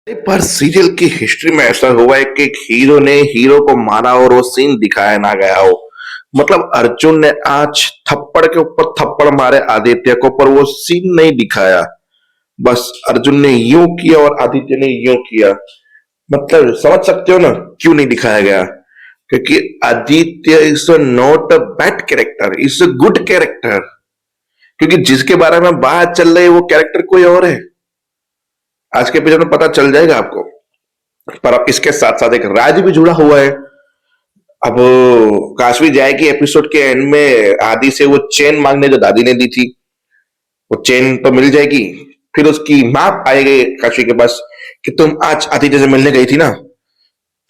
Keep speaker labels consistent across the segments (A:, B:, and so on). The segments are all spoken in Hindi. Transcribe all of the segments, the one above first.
A: पर सीरियल की हिस्ट्री में ऐसा हुआ है कि एक हीरो ने हीरो को मारा और वो सीन दिखाया ना गया हो। मतलब अर्जुन ने आज थप्पड़ के ऊपर थप्पड़ मारे आदित्य को, पर वो सीन नहीं दिखाया। बस अर्जुन ने यूं किया और आदित्य ने यूं किया। मतलब समझ सकते हो ना क्यों नहीं दिखाया गया? क्योंकि Aditya is not a bad character, is a good character. क्योंकि जिसके बारे में बात चल रही है वो कैरेक्टर कोई और है। आज के एपिसोड में पता चल जाएगा आपको। पर अब इसके साथ साथ एक राज भी जुड़ा हुआ है। अब काशवी जाएगी एपिसोड के एंड में आदि से वो चेन मांगने जो दादी ने दी थी, वो चेन तो मिल जाएगी। फिर उसकी माँ आएगी काशवी के पास कि तुम आज आदित्य से मिलने गई थी ना,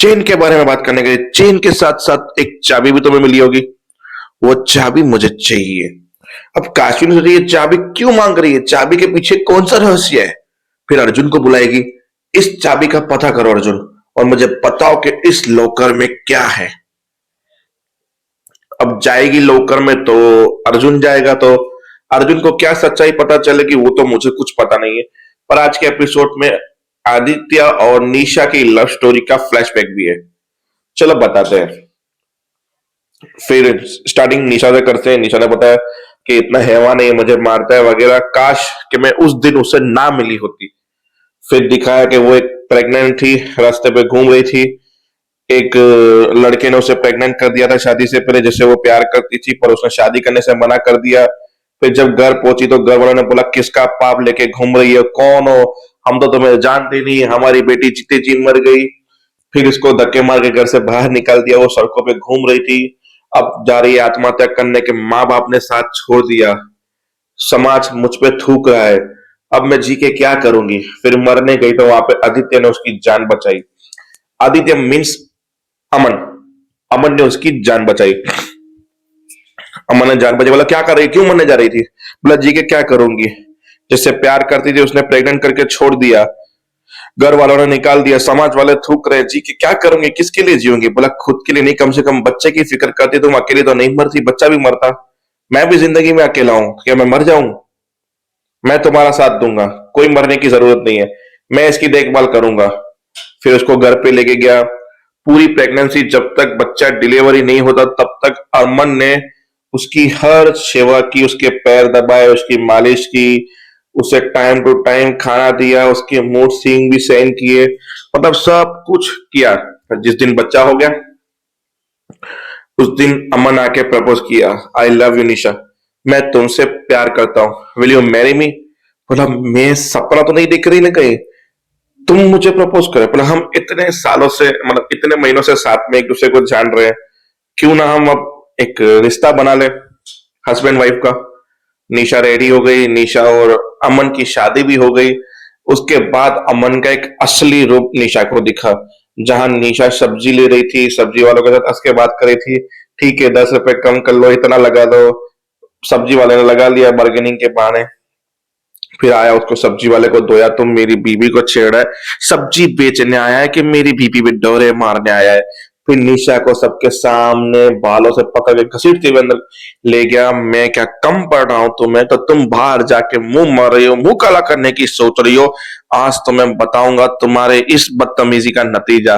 A: चेन के बारे में बात करने गई। चेन के साथ साथ एक चाबी भी तुम्हें मिली होगी, वो चाबी मुझे चाहिए। अब काशवी ने सोचा ये चाबी क्यों मांग रही है, चाबी के पीछे कौन सा रहस्य है। फिर अर्जुन को बुलाएगी, इस चाबी का पता करो अर्जुन, और मुझे बताओ कि इस लॉकर में क्या है। अब जाएगी लॉकर में तो अर्जुन जाएगा, तो अर्जुन को क्या सच्चाई पता चलेगी वो तो मुझे कुछ पता नहीं है। पर आज के एपिसोड में आदित्य और निशा की लव स्टोरी का फ्लैशबैक भी है। चलो बताते हैं। फिर स्टार्टिंग निशा से करते हैं। निशा ने बताया कि इतना हैवान है, मुझे मारता है वगैरह, काश कि मैं उस दिन उसे ना मिली होती। फिर दिखाया कि वो एक प्रेग्नेंट थी, रास्ते पे घूम रही थी। एक लड़के ने उसे प्रेग्नेंट कर दिया था शादी से पहले, जिससे वो प्यार करती थी, पर उसने शादी करने से मना कर दिया। फिर जब घर पहुंची तो घर वालों ने बोला किसका पाप लेके घूम रही है, कौन हो, हम तो तुम्हें जानते नहीं, हमारी बेटी जीते जी मर गई। फिर इसको धक्के मार के घर से बाहर निकाल दिया, वो सड़कों पे घूम रही थी। अब जा रही है आत्महत्या करने के, माँ बाप ने साथ छोड़ दिया, समाज मुझ पे थूक रहा है, अब मैं जी के क्या करूंगी। फिर मरने गई तो वहां पे आदित्य ने उसकी जान बचाई। आदित्य मीन्स अमन। अमन ने उसकी जान बचाई। अमन ने जान बचाई, बोला क्या कर रही, क्यों मरने जा रही थी। बोला जी के क्या करूंगी, जिससे प्यार करती थी उसने प्रेग्नेंट करके छोड़ दिया, घर वालों ने निकाल दिया, समाज वाले थूक रहे, जी के क्या करूंगी, किसके लिए जीऊंगी। बोला खुद के लिए नहीं, कम से कम बच्चे की फिक्र करती, तुम अकेली तो नहीं मरती, बच्चा भी मरता। मैं भी जिंदगी में अकेला हूं, क्या मैं मर जाऊं। मैं तुम्हारा साथ दूंगा, कोई मरने की जरूरत नहीं है, मैं इसकी देखभाल करूंगा। फिर उसको घर पे लेके गया। पूरी प्रेगनेंसी जब तक बच्चा डिलीवरी नहीं होता तब तक अमन ने उसकी हर सेवा की, उसके पैर दबाए, उसकी मालिश की, उसे टाइम टू टाइम खाना दिया, उसके मूड स्विंग भी सहन किए, मतलब सब कुछ किया। जिस दिन बच्चा हो गया उस दिन अमन आके प्रपोज किया, आई लव यू निशा, मैं तुमसे प्यार करता हूँ, विल यू मैरी मी। बोला मैं सपना तो नहीं देख रही ना कहीं, तुम मुझे प्रपोज करे। बोला हम इतने सालों से, मतलब इतने महीनों से साथ में एक दूसरे को जान रहे हैं, क्यों ना हम अब एक रिश्ता बना ले, हस्बैंड वाइफ का। निशा रेडी हो गई, निशा और अमन की शादी भी हो गई। उसके बाद अमन का एक असली रूप निशा को दिखा। जहां निशा सब्जी ले रही थी, सब्जी वालों के साथ हंस के बात कर रही थी, ठीक है 10 रुपए कम कर लो, इतना लगा दो, सब्जी वाले ने लगा लिया बार्गेनिंग के बहाने। फिर आया, उसको सब्जी वाले को धोया, तुम मेरी बीबी को छेड़ा है, सब्जी बेचने आया है कि मेरी बीबी पे डोरे मारने आया है। फिर निशा को सबके सामने बालों से पकड़ के घसीटते हुए अंदर ले गया, मैं क्या कम पड़ रहा हूं तुम्हें, तो तुम बाहर जाके मुंह मार रही हो, मुंह काला करने की सोच रही हो, आज तो मैं बताऊंगा तुम्हारे इस बदतमीजी का नतीजा।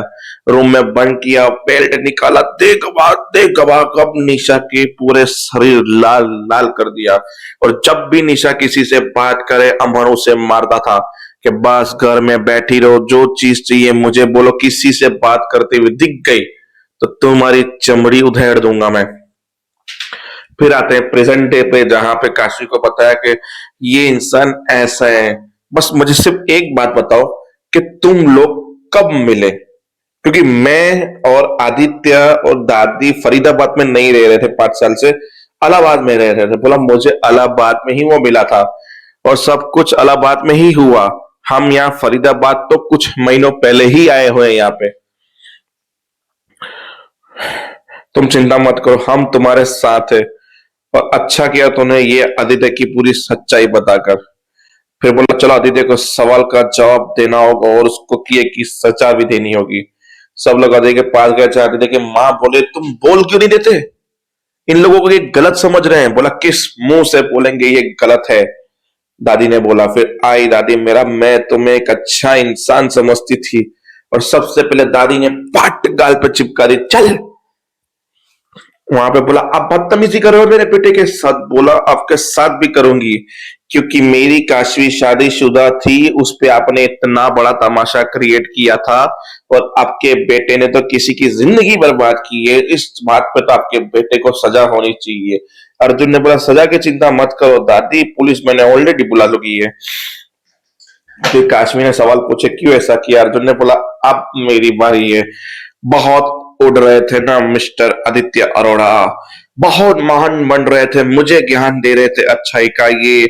A: रूम में बंद किया, बेल्ट निकाला, देख गवा कब निशा के पूरे शरीर लाल लाल कर दिया। और जब भी निशा किसी से बात करे अमर उसे मारता था कि बस घर में बैठी रहो, जो चीज चाहिए मुझे बोलो, किसी से बात करते हुए दिख गई तो तुम्हारी चमड़ी उधेड़ दूंगा मैं। फिर आते हैं प्रेजेंट डे पे, जहां पे काशी को पता है कि ये इंसान ऐसा है। बस मुझे सिर्फ एक बात बताओ कि तुम लोग कब मिले, क्योंकि मैं और आदित्य और दादी फरीदाबाद में नहीं रह रहे थे 5 साल से, इलाहाबाद में रह रहे थे। बोला मुझे इलाहाबाद में ही वो मिला था और सब कुछ इलाहाबाद में ही हुआ, हम यहाँ फरीदाबाद तो कुछ महीनों पहले ही आए हुए हैं यहाँ पे, तुम चिंता मत करो, हम तुम्हारे साथ है। और अच्छा किया तूने ये आदित्य की पूरी सच्चाई बताकर। फिर बोला चलो आदित्य को सवाल का जवाब देना होगा और उसको किए की सजा भी देनी होगी। सब लोग आदित्य के पास गए, आदित्य की माँ बोले तुम बोल क्यों नहीं देते, इन लोगों को ये गलत समझ रहे हैं। बोला किस मुंह से बोलेंगे ये गलत है, दादी ने बोला। फिर आई दादी, मेरा मैं तुम्हें एक अच्छा इंसान समझती थी, और सबसे पहले दादी ने पट गाल पे चिपका दी, चल। वहां पे बोला, आप बदतमीजी कर रहे हो मेरे बेटे के साथ। बोला, आपके साथ भी करूंगी, क्योंकि मेरी काशवी शादीशुदा थी, उस पे आपने इतना बड़ा तमाशा क्रिएट किया था, और आपके बेटे ने तो किसी की जिंदगी बर्बाद की है। इस बात पे तो आपके बेटे को सजा होनी चाहिए। अर्जुन ने बोला, सजा की चिंता मत करो दादी, पुलिस मैंने ऑलरेडी बुला लगी है। फिर काशवी ने सवाल पूछे, क्यों ऐसा किया? अर्जुन ने बोला, अब मेरी बारी है। बहुत उड़ रहे थे ना मिस्टर आदित्य अरोड़ा, बहुत महान बन रहे थे, मुझे ज्ञान दे रहे थे अच्छाई का। ये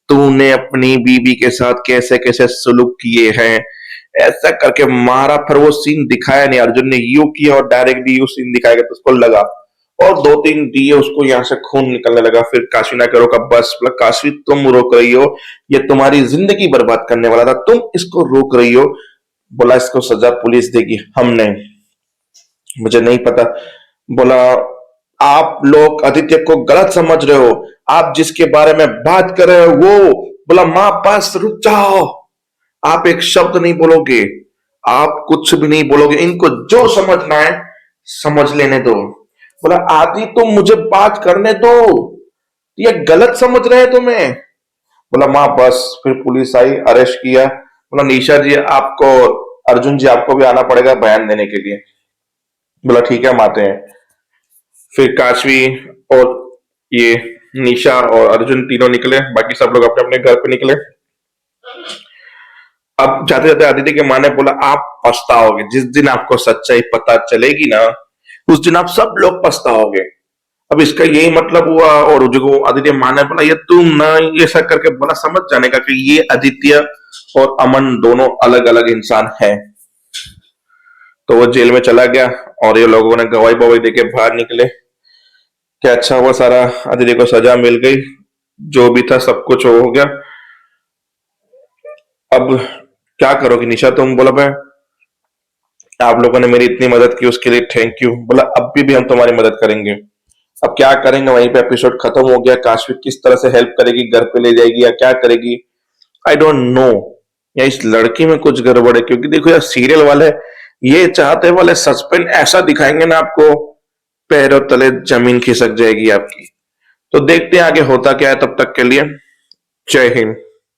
A: तूने अपनी बीबी के साथ कैसे कैसे सुलूक किए हैं, ऐसा करके मारा। फिर वो सीन दिखाया नहीं, अर्जुन ने यू किया और डायरेक्टली यू सीन दिखाया तो उसको लगा, और दो तीन दिए उसको, यहां से खून निकलने लगा। फिर काशवी ना करो का बस, बोला, काशवी तुम रोक रही हो, ये तुम्हारी जिंदगी बर्बाद करने वाला था, तुम इसको रोक रही हो। बोला, इसको सजा पुलिस देगी, हमने, मुझे नहीं पता। बोला, आप लोग आदित्य को गलत समझ रहे हो, आप जिसके बारे में बात कर रहे हो वो। बोला, मां बस रुक जाओ, आप एक शब्द नहीं बोलोगे, आप कुछ भी नहीं बोलोगे, इनको जो समझना है समझ लेने दो। बोला, आदि तुम मुझे बात करने दो, ये गलत समझ रहे हैं तुम्हें। बोला, मां बस। फिर पुलिस आई, अरेस्ट किया। बोला, निशा जी आपको, अर्जुन जी आपको भी आना पड़ेगा बयान देने के लिए। बोला, ठीक है हम आते हैं। फिर काशवी और ये निशा और अर्जुन तीनों निकले, बाकी सब लोग अपने अपने घर पे निकले। अब जाते जाते आदित्य के माँ ने बोला, आप पछताओगे जिस दिन आपको सच्चाई पता चलेगी ना, उस दिन आप सब लोग पछताओगे। अब इसका यही मतलब हुआ। और जो आदित्य माँ ने बोला, ये तुम ना ये ऐसा करके बोला, समझ जाने का कि ये आदित्य और अमन दोनों अलग अलग इंसान हैं। तो वो जेल में चला गया, और ये लोगों ने गवाही बवाही देके बाहर निकले। क्या अच्छा हुआ, सारा आदित्य को सजा मिल गई, जो भी था सब कुछ हो गया। अब क्या करोगी निशा तुम? बोला, मैं, आप लोगों ने मेरी इतनी मदद की उसके लिए थैंक यू। बोला, अब भी हम तुम्हारी मदद करेंगे। अब क्या करेंगे, वहीं पे एपिसोड खत्म हो गया। काशवी किस तरह से हेल्प करेगी, घर पे ले जाएगी या क्या करेगी, आई डोंट नो। या इस लड़की में कुछ गड़बड़ है, क्योंकि देखो यार सीरियल वाले ये चाहते वाले सस्पेंस ऐसा दिखाएंगे ना आपको, पैरों तले जमीन खिसक जाएगी आपकी। तो देखते हैं आगे होता क्या है, तब तक के लिए जय हिंद।